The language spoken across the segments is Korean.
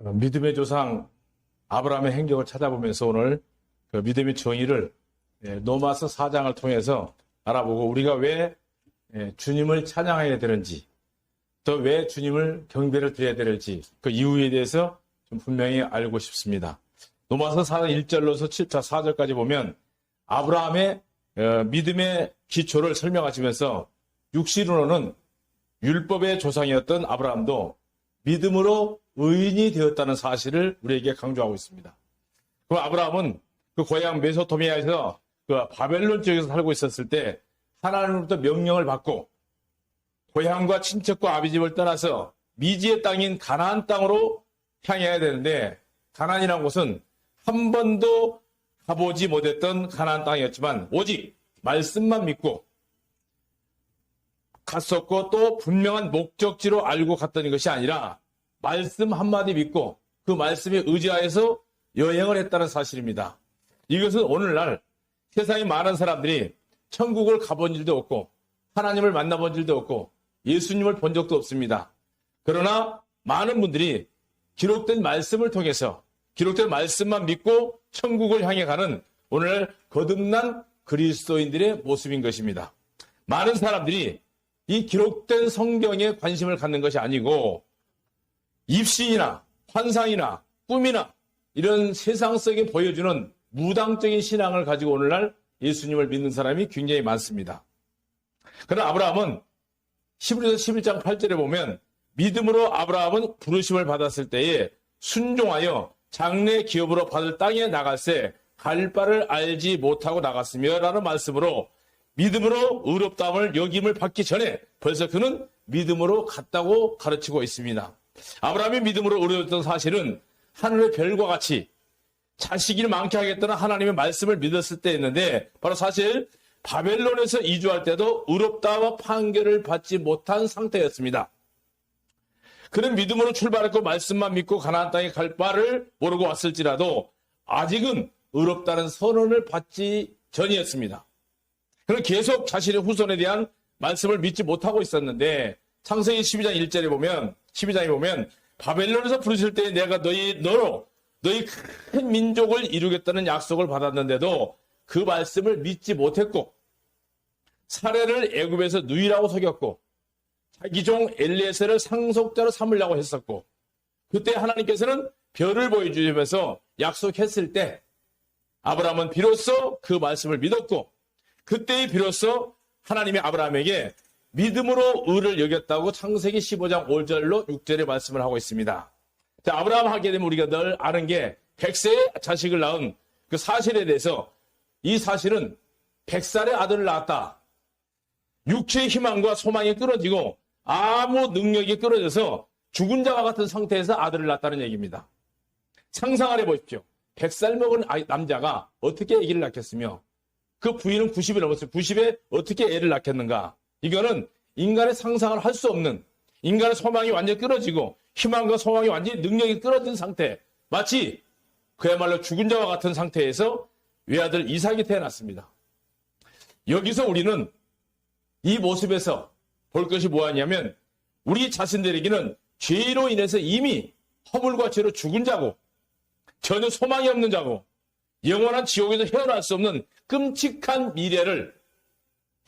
믿음의 조상 아브라함의 행적을 찾아보면서 오늘 그 믿음의 정의를 로마서 4장을 통해서 알아보고 우리가 왜 주님을 찬양해야 되는지 또 왜 주님을 경배를 드려야 되는지 그 이유에 대해서 좀 분명히 알고 싶습니다. 로마서 4장 1절로서 7절 4절까지 보면 아브라함의 믿음의 기초를 설명하시면서 육신으로는 율법의 조상이었던 아브라함도 믿음으로 의인이 되었다는 사실을 우리에게 강조하고 있습니다. 그 아브라함은 그 고향 메소포타미아에서 그 바벨론 지역에서 살고 있었을 때 하나님으로부터 명령을 받고 고향과 친척과 아비집을 떠나서 미지의 땅인 가나안 땅으로 향해야 되는데 가나안이라는 곳은 한 번도 가보지 못했던 가나안 땅이었지만 오직 말씀만 믿고 갔었고 또 분명한 목적지로 알고 갔던 것이 아니라 말씀 한마디 믿고 그 말씀에 의지하여서 여행을 했다는 사실입니다. 이것은 오늘날 세상에 많은 사람들이 천국을 가본 일도 없고 하나님을 만나본 일도 없고 예수님을 본 적도 없습니다. 그러나 많은 분들이 기록된 말씀을 통해서 기록된 말씀만 믿고 천국을 향해 가는 오늘 거듭난 그리스도인들의 모습인 것입니다. 많은 사람들이 이 기록된 성경에 관심을 갖는 것이 아니고 입신이나 환상이나 꿈이나 이런 세상 속에 보여주는 무당적인 신앙을 가지고 오늘날 예수님을 믿는 사람이 굉장히 많습니다. 그러나 아브라함은 히브리서 11장 8절에 보면 믿음으로 아브라함은 부르심을 받았을 때에 순종하여 장래 기업으로 받을 땅에 나갈새 갈 바를 알지 못하고 나갔으며 라는 말씀으로 믿음으로 의롭다함을 여김을 받기 전에 벌써 그는 믿음으로 갔다고 가르치고 있습니다. 아브라함이 믿음으로 의로웠던 사실은 하늘의 별과 같이 자식이 많게 하겠다는 하나님의 말씀을 믿었을 때였는데 바로 사실 바벨론에서 이주할 때도 의롭다와 판결을 받지 못한 상태였습니다. 그는 믿음으로 출발했고 말씀만 믿고 가나안 땅에 갈 바를 모르고 왔을지라도 아직은 의롭다는 선언을 받지 전이었습니다. 그는 계속 자신의 후손에 대한 말씀을 믿지 못하고 있었는데 창세기 12장에 보면 바벨론에서 부르실 때 내가 너희 큰 민족을 이루겠다는 약속을 받았는데도 그 말씀을 믿지 못했고 사례를 애굽에서 누이라고 속였고 자기 종 엘리에셀을 상속자로 삼으려고 했었고 그때 하나님께서는 별을 보여주시면서 약속했을 때 아브라함은 비로소 그 말씀을 믿었고 그때 비로소 하나님이 아브라함에게 믿음으로 의를 여겼다고 창세기 15장 5절로 6절의 말씀을 하고 있습니다. 자, 아브라함 하게 되면 우리가 늘 아는 게 100세의 자식을 낳은 그 사실에 대해서 이 사실은 100살의 아들을 낳았다. 육체의 희망과 소망이 끊어지고 아무 능력이 끊어져서 죽은 자와 같은 상태에서 아들을 낳았다는 얘기입니다. 상상을 해보십시오. 100살 먹은 남자가 어떻게 아기를 낳겠으며 그 부인은 90이 넘었어요. 90에 어떻게 애를 낳겠는가. 이거는 인간의 상상을 할 수 없는 인간의 소망이 완전히 끊어지고 희망과 소망이 완전히 능력이 끊어진 상태 마치 그야말로 죽은 자와 같은 상태에서 외아들 이삭이 태어났습니다. 여기서 우리는 이 모습에서 볼 것이 뭐하냐면 우리 자신들에게는 죄로 인해서 이미 허물과 죄로 죽은 자고 전혀 소망이 없는 자고 영원한 지옥에서 헤어날 수 없는 끔찍한 미래를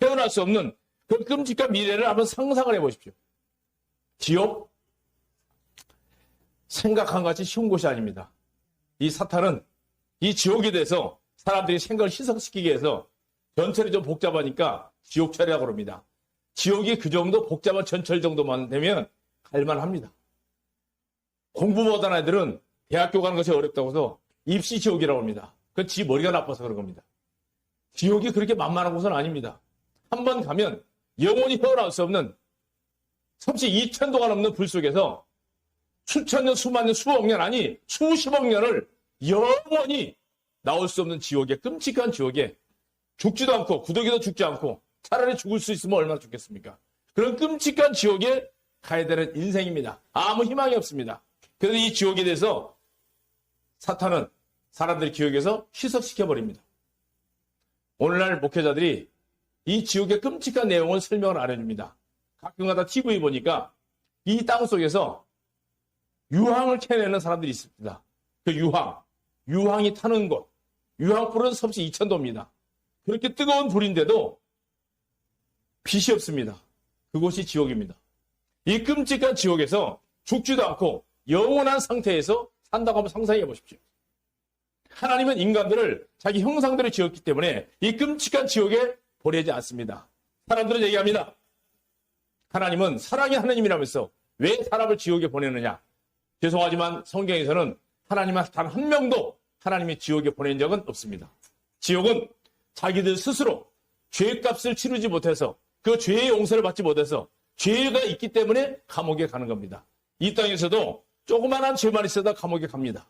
헤어날 수 없는 그 끔찍한 미래를 한번 상상을 해보십시오. 지옥? 생각한 것 같이 쉬운 곳이 아닙니다. 이 사탄은 이 지옥에 대해서 사람들이 생각을 희석시키기 위해서 전철이 좀 복잡하니까 지옥철이라고 그럽니다. 지옥이 그 정도 복잡한 전철 정도만 되면 갈만합니다. 공부 못하는 애들은 대학교 가는 것이 어렵다고 해서 입시 지옥이라고 합니다. 그건 지 머리가 나빠서 그런 겁니다. 지옥이 그렇게 만만한 곳은 아닙니다. 한 번 가면 영원히 헤어나올 수 없는 섭씨 2000도가 넘는 불 속에서 수천 년, 수만 년, 수억 년 아니 수십억 년을 영원히 나올 수 없는 지옥에 끔찍한 지옥에 죽지도 않고 구더기도 죽지 않고 차라리 죽을 수 있으면 얼마나 좋겠습니까? 그런 끔찍한 지옥에 가야 되는 인생입니다. 아무 희망이 없습니다. 그래서 이 지옥에 대해서 사탄은 사람들의 기억에서 희석시켜버립니다. 오늘날 목회자들이 이 지옥의 끔찍한 내용을 설명을 안 해줍니다. 가끔가다 TV 보니까 이 땅 속에서 유황을 캐내는 사람들이 있습니다. 그 유황이 타는 곳, 유황불은 섭씨 2000도입니다. 그렇게 뜨거운 불인데도 빛이 없습니다. 그곳이 지옥입니다. 이 끔찍한 지옥에서 죽지도 않고 영원한 상태에서 산다고 한번 상상해 보십시오. 하나님은 인간들을 자기 형상대로 지었기 때문에 이 끔찍한 지옥에 보내지 않습니다. 사람들은 얘기합니다. 하나님은 사랑의 하나님이라면서 왜 사람을 지옥에 보내느냐? 죄송하지만 성경에서는 하나님은 단 한 명도 하나님이 지옥에 보낸 적은 없습니다. 지옥은 자기들 스스로 죄값을 치르지 못해서 그 죄의 용서를 받지 못해서 죄가 있기 때문에 감옥에 가는 겁니다. 이 땅에서도 조그만한 죄만 있어도 감옥에 갑니다.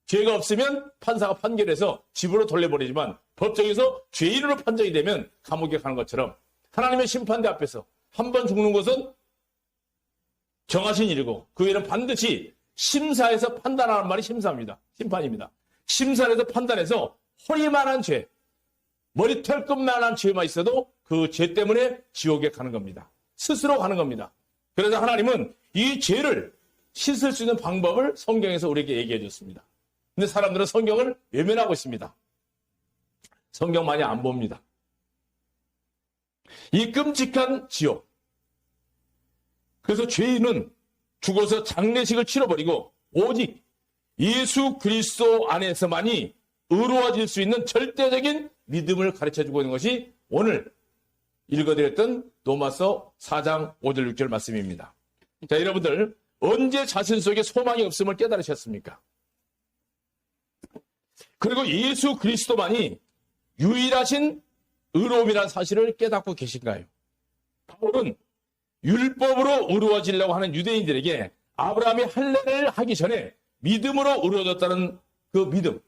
죄가 없으면 판사가 판결해서 집으로 돌려보내지만 법정에서 죄인으로 판정이 되면 감옥에 가는 것처럼 하나님의 심판대 앞에서 한 번 죽는 것은 정하신 일이고 그 외에는 반드시 심사에서 판단하는 말이 심사입니다. 심판입니다. 심사에서 판단해서 허리만한 죄, 머리 털끝만한 죄만 있어도 그 죄 때문에 지옥에 가는 겁니다. 스스로 가는 겁니다. 그래서 하나님은 이 죄를 씻을 수 있는 방법을 성경에서 우리에게 얘기해 줬습니다. 근데 사람들은 성경을 외면하고 있습니다. 성경 많이 안 봅니다. 이 끔찍한 지옥. 그래서 죄인은 죽어서 장례식을 치러버리고 오직 예수 그리스도 안에서만이 의로워질 수 있는 절대적인 믿음을 가르쳐주고 있는 것이 오늘 읽어드렸던 로마서 4장 5절 6절 말씀입니다. 자, 여러분들 언제 자신 속에 소망이 없음을 깨달으셨습니까? 그리고 예수 그리스도만이 유일하신 의로움이라는 사실을 깨닫고 계신가요? 바울은 율법으로 의로워지려고 하는 유대인들에게 아브라함이 할례를 하기 전에 믿음으로 의로워졌다는 그 믿음.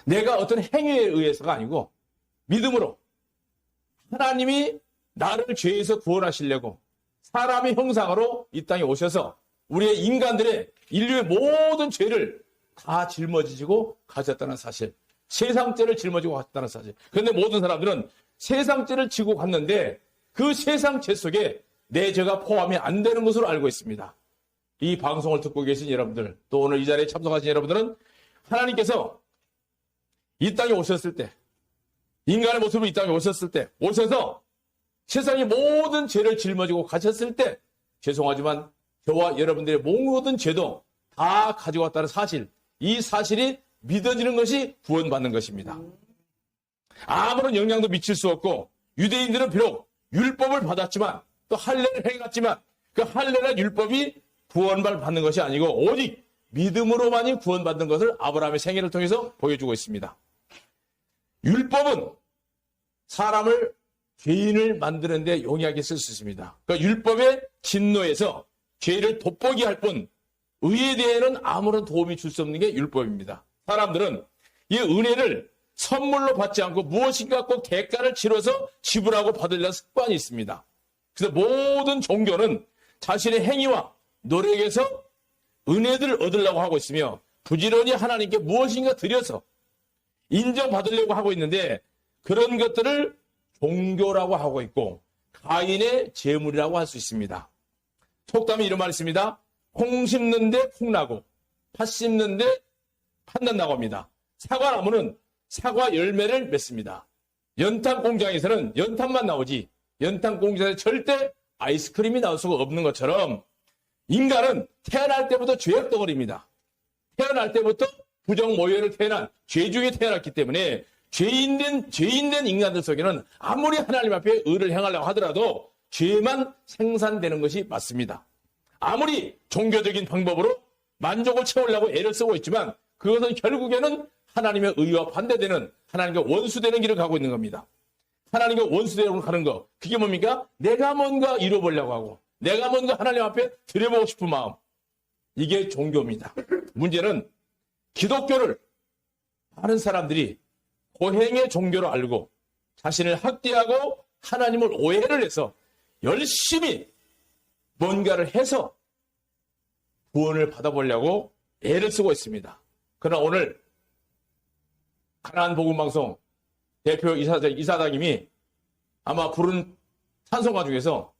내가 어떤 행위에 의해서가 아니고 믿음으로 하나님이 나를 죄에서 구원하시려고 사람의 형상으로 이 땅에 오셔서 우리의 인간들의 인류의 모든 죄를 다 짊어지시고 가셨다는 사실. 세상죄를 짊어지고 가셨다는 사실. 그런데 모든 사람들은 세상죄를 지고 갔는데 그 세상죄 속에 내 죄가 포함이 안 되는 것으로 알고 있습니다. 이 방송을 듣고 계신 여러분들, 또 오늘 이 자리에 참석하신 여러분들은 하나님께서 이 땅에 오셨을 때, 인간의 모습으로 이 땅에 오셨을 때, 오셔서 세상의 모든 죄를 짊어지고 가셨을 때, 죄송하지만 저와 여러분들의 모든 죄도 다 가지고 왔다는 사실, 이 사실이 믿어지는 것이 구원받는 것입니다. 아무런 영향도 미칠 수 없고 유대인들은 비록 율법을 받았지만 또 할례를 행했지만 그 할례나 율법이 구원을 받는 것이 아니고 오직 믿음으로만이 구원받는 것을 아브라함의 생애를 통해서 보여주고 있습니다. 율법은 사람을 죄인을 만드는 데 용이하게 쓸 수 있습니다. 그러니까 율법의 진노에서 죄를 돋보게 할 뿐 의에 대해서는 아무런 도움이 줄 수 없는 게 율법입니다. 사람들은 이 은혜를 선물로 받지 않고 무엇인가 꼭 대가를 치러서 지불하고 받으려는 습관이 있습니다. 그래서 모든 종교는 자신의 행위와 노력에서 은혜들을 얻으려고 하고 있으며 부지런히 하나님께 무엇인가 드려서 인정받으려고 하고 있는데 그런 것들을 종교라고 하고 있고 가인의 재물이라고 할 수 있습니다. 속담에 이런 말이 있습니다. 콩 심는데 콩 나고 팥 심는데 팥 난다고 합니다. 사과나무는 사과 열매를 맺습니다. 연탄 공장에서는 연탄만 나오지 연탄 공장에서 절대 아이스크림이 나올 수가 없는 것처럼 인간은 태어날 때부터 죄악 덩어리입니다. 태어날 때부터 부정 모혈을 태어난 죄 중에 태어났기 때문에 죄인된 인간들 속에는 아무리 하나님 앞에 의를 행하려고 하더라도 죄만 생산되는 것이 맞습니다. 아무리 종교적인 방법으로 만족을 채우려고 애를 쓰고 있지만 그것은 결국에는 하나님의 의와 반대되는 하나님과 원수되는 길을 가고 있는 겁니다. 하나님과 원수되는 길을 가는 거 그게 뭡니까? 내가 뭔가 이뤄보려고 하고 내가 뭔가 하나님 앞에 드려보고 싶은 마음 이게 종교입니다. 문제는 기독교를 많은 사람들이 고행의 종교로 알고 자신을 학대하고 하나님을 오해를 해서 열심히 뭔가를 해서 구원을 받아보려고 애를 쓰고 있습니다. 그러나 오늘 가나안 복음방송 대표 이사장님이 아마 부른 찬송가 중에서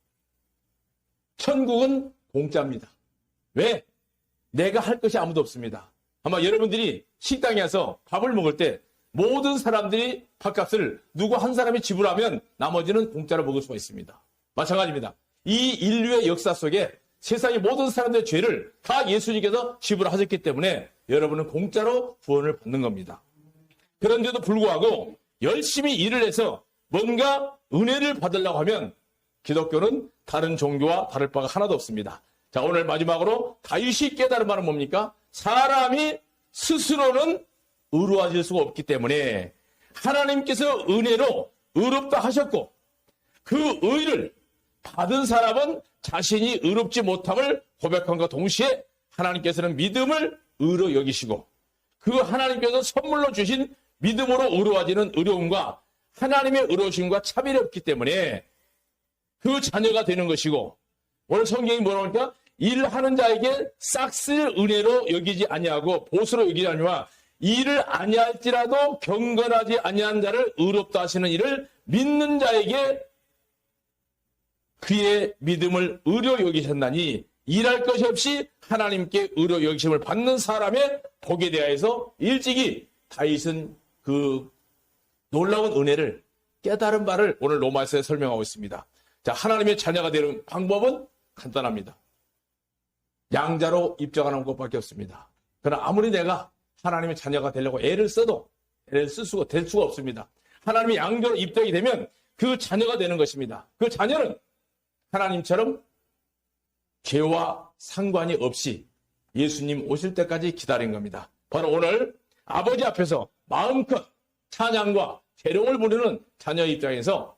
천국은 공짜입니다. 왜? 내가 할 것이 아무도 없습니다. 아마 여러분들이 식당에 와서 밥을 먹을 때 모든 사람들이 밥값을 누구 한 사람이 지불하면 나머지는 공짜로 먹을 수가 있습니다. 마찬가지입니다. 이 인류의 역사 속에 세상의 모든 사람들의 죄를 다 예수님께서 지불하셨기 때문에 여러분은 공짜로 구원을 받는 겁니다. 그런데도 불구하고 열심히 일을 해서 뭔가 은혜를 받으려고 하면 기독교는 다른 종교와 다를 바가 하나도 없습니다. 자, 오늘 마지막으로 다윗이 깨달은 말은 뭡니까? 사람이 스스로는 의로워질 수가 없기 때문에 하나님께서 은혜로 의롭다 하셨고 그 의를 받은 사람은 자신이 의롭지 못함을 고백함과 동시에 하나님께서는 믿음을 의로 여기시고 그 하나님께서 선물로 주신 믿음으로 의로워지는 의로움과 하나님의 의로우심과 차별이 없기 때문에 그 자녀가 되는 것이고 오늘 성경이 뭐라고 하니까 일하는 자에게 싹쓸 은혜로 여기지 아니하고 보수로 여기지 아니하며 일을 아니할지라도 경건하지 아니한 자를 의롭다 하시는 이를 믿는 자에게 그의 믿음을 의로 여기셨나니 일할 것이 없이 하나님께 의로 여기심을 받는 사람의 복에 대하여서 일찍이 다윗은 그 놀라운 은혜를 깨달은 바를 오늘 로마서에 설명하고 있습니다. 자, 하나님의 자녀가 되는 방법은 간단합니다. 양자로 입장하는 것밖에 없습니다. 그러나 아무리 내가 하나님의 자녀가 되려고 애를 써도 될 수가 없습니다. 하나님의 양자로 입장이 되면 그 자녀가 되는 것입니다. 그 자녀는 하나님처럼 죄와 상관이 없이 예수님 오실 때까지 기다린 겁니다. 바로 오늘 아버지 앞에서 마음껏 찬양과 재롱을 부르는 자녀 입장에서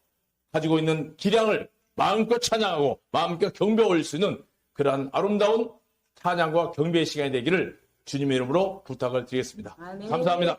가지고 있는 기량을 마음껏 찬양하고 마음껏 경배 올릴 수 있는 그러한 아름다운 찬양과 경배의 시간이 되기를 주님의 이름으로 부탁을 드리겠습니다. 아멘. 감사합니다.